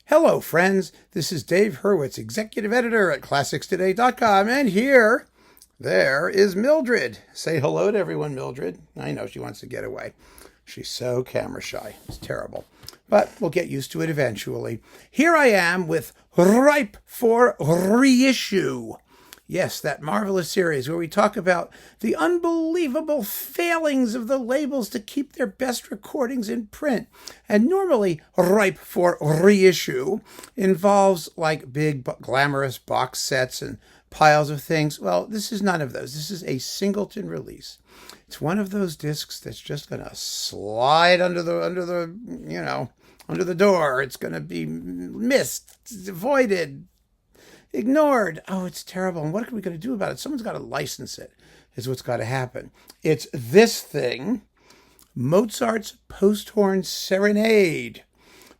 Hello, friends. This is Dave Hurwitz, executive editor at ClassicsToday.com, and there is Mildred. Say hello to everyone, Mildred. I know she wants to get away. She's so camera shy. It's terrible. But we'll get used to it eventually. Here I am with Ripe for Reissue. Yes, that marvelous series where we talk about the unbelievable failings of the labels to keep their best recordings in print. And normally, Ripe for Reissue involves like big glamorous box sets and piles of things. Well, this is none of those. This is a singleton release. It's one of those discs that's just going to slide under the door. It's going to be missed, avoided, ignored. Oh, it's terrible. And what are we going to do about it? Someone's got to license it, is what's got to happen. It's this thing, Mozart's Posthorn Serenade,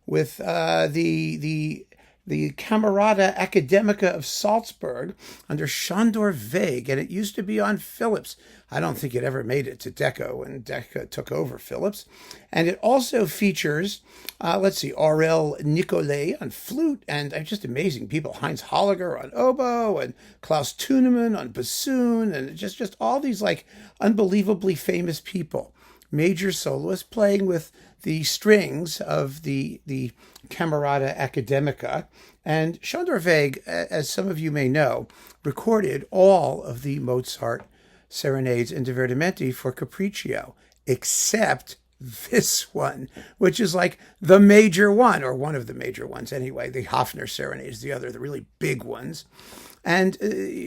with the Camerata Academica of Salzburg under Sándor Végh, and it used to be on Philips. I don't think it ever made it to Decca when Decca took over Philips. And it also features, Aurel Nicolai on flute, and just amazing people. Heinz Holliger on oboe, and Klaus Thunemann on bassoon, and just all these like unbelievably famous people. Major soloists playing with the strings of the Camerata Academica. And Sándor Végh, as some of you may know, recorded all of the Mozart serenades and divertimenti for Capriccio, except this one, which is like the major one, or one of the major ones anyway. The Hofner serenades, the really big ones, and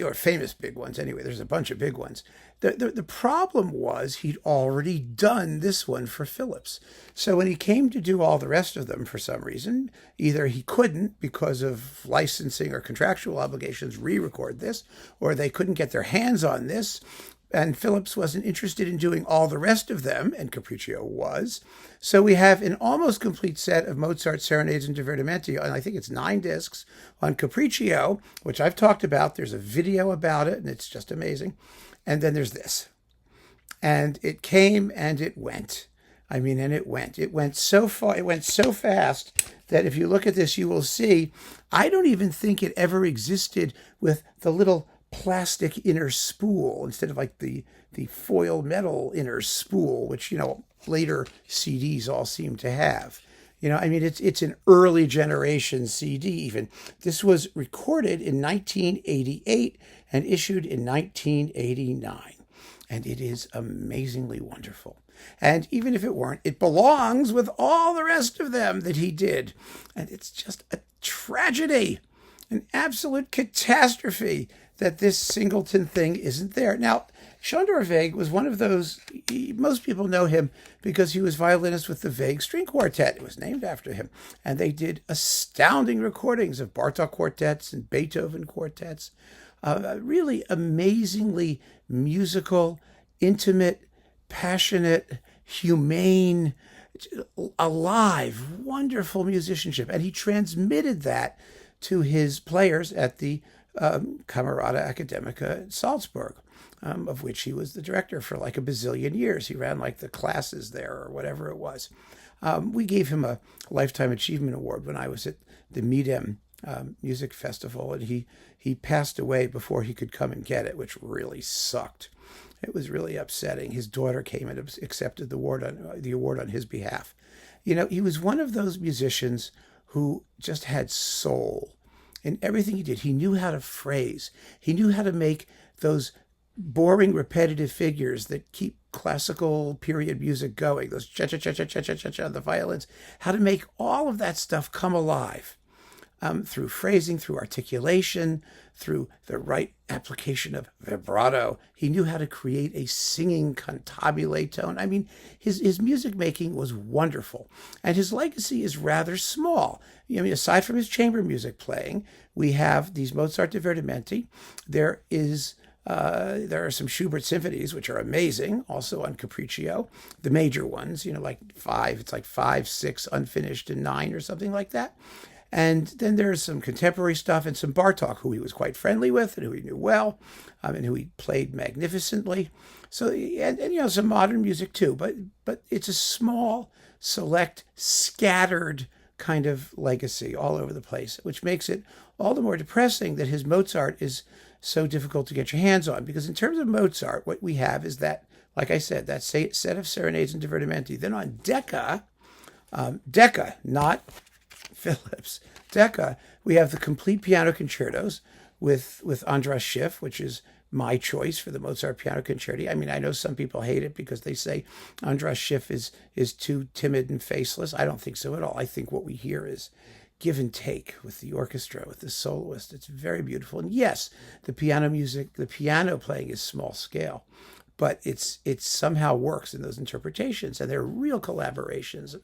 or famous big ones anyway. There's a bunch of big ones. The problem was he'd already done this one for Philips. So when he came to do all the rest of them, for some reason, either he couldn't because of licensing or contractual obligations re-record this, or they couldn't get their hands on this, and Philips wasn't interested in doing all the rest of them, and Capriccio was. So we have an almost complete set of Mozart serenades and divertimenti, and I think it's 9 discs on Capriccio, which I've talked about. There's a video about it, and it's just amazing. And then there's this. And it came and it went. And it went. It went so far, it went so fast that if you look at this, you will see, I don't even think it ever existed with the little plastic inner spool instead of like the foil metal inner spool, which, later CDs all seem to have. It's an early generation CD even. This was recorded in 1988 and issued in 1989. And it is amazingly wonderful. And even if it weren't, it belongs with all the rest of them that he did. And it's just a tragedy, an absolute catastrophe that this singleton thing isn't there. Now, Sándor Végh was one of those, most people know him because he was violinist with the Végh String Quartet. It was named after him. And they did astounding recordings of Bartók quartets and Beethoven quartets. Really amazingly musical, intimate, passionate, humane, alive, wonderful musicianship. And he transmitted that to his players at the Camerata Academica in Salzburg, of which he was the director for like a bazillion years. He ran like the classes there or whatever it was. We gave him a Lifetime Achievement Award when I was at the Midem Music Festival, and he passed away before he could come and get it, which really sucked. It was really upsetting. His daughter came and accepted the award on his behalf. He was one of those musicians who just had soul in everything he did. He knew how to phrase. He knew how to make those boring, repetitive figures that keep classical period music going, those cha-cha-cha-cha-cha-cha-cha, the violins, how to make all of that stuff come alive through phrasing, through articulation, through the right application of vibrato. He knew how to create a singing cantabile tone. His music making was wonderful. And his legacy is rather small. Aside from his chamber music playing, we have these Mozart divertimenti. There are some Schubert symphonies, which are amazing, also on Capriccio. The major ones, like 5, it's like 5, 6 unfinished and 9 or something like that. And then there's some contemporary stuff and some Bartók, who he was quite friendly with and who he knew well, and who he played magnificently. So, and some modern music too, but it's a small, select, scattered kind of legacy all over the place, which makes it all the more depressing that his Mozart is so difficult to get your hands on. Because in terms of Mozart, what we have is that, like I said, that set of serenades and divertimenti. Then on Decca, Decca, not Phillips, Decca, we have the complete piano concertos with Andras Schiff, which is my choice for the Mozart piano concerti. I mean, I know some people hate it because they say Andras Schiff is too timid and faceless. I don't think so at all. I think what we hear is give and take with the orchestra, with the soloist. It's very beautiful. And yes, the piano music, the piano playing is small scale, but it somehow works in those interpretations. And they're real collaborations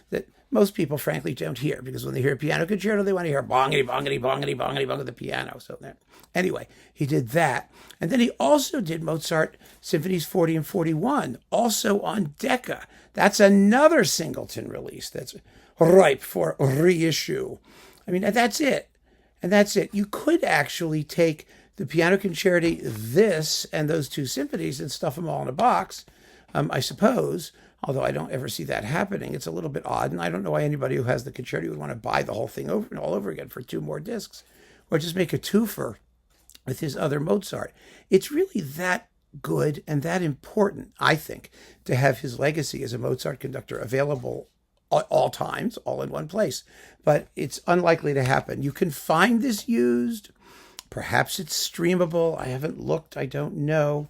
that most people, frankly, don't hear, because when they hear a piano concerto, they want to hear bongity, bongity, bongity, bongity, bong of the piano. So there. Anyway, he did that. And then he also did Mozart Symphonies 40 and 41, also on Decca. That's another singleton release that's ripe for reissue. I mean, that's it. And that's it. You could actually take the piano concerti, this, and those two symphonies and stuff them all in a box, I suppose, although I don't ever see that happening. It's a little bit odd, and I don't know why anybody who has the concerti would want to buy the whole thing over and all over again for 2 more discs, or just make a twofer with his other Mozart. It's really that good and that important, I think, to have his legacy as a Mozart conductor available at all times, all in one place. But it's unlikely to happen. You can find this used. Perhaps it's streamable. I haven't looked. I don't know.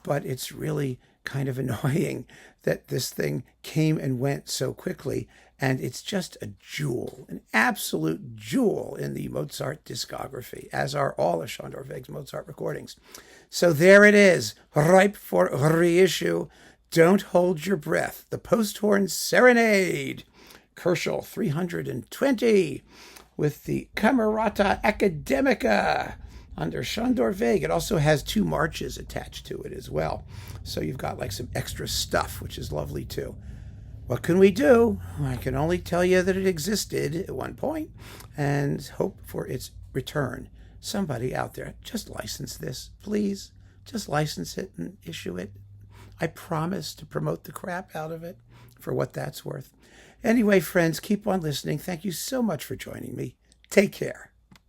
But it's really kind of annoying that this thing came and went so quickly. And it's just a jewel, an absolute jewel in the Mozart discography, as are all of Sándor Végh's Mozart recordings. So there it is, ripe for reissue. Don't hold your breath. The Posthorn Serenade, Kerschel 320, with the Camerata Academica under Sándor Végh. It also has 2 marches attached to it as well. So you've got like some extra stuff, which is lovely too. What can we do? I can only tell you that it existed at one point and hope for its return. Somebody out there, just license this, please. Just license it and issue it. I promise to promote the crap out of it for what that's worth. Anyway, friends, keep on listening. Thank you so much for joining me. Take care.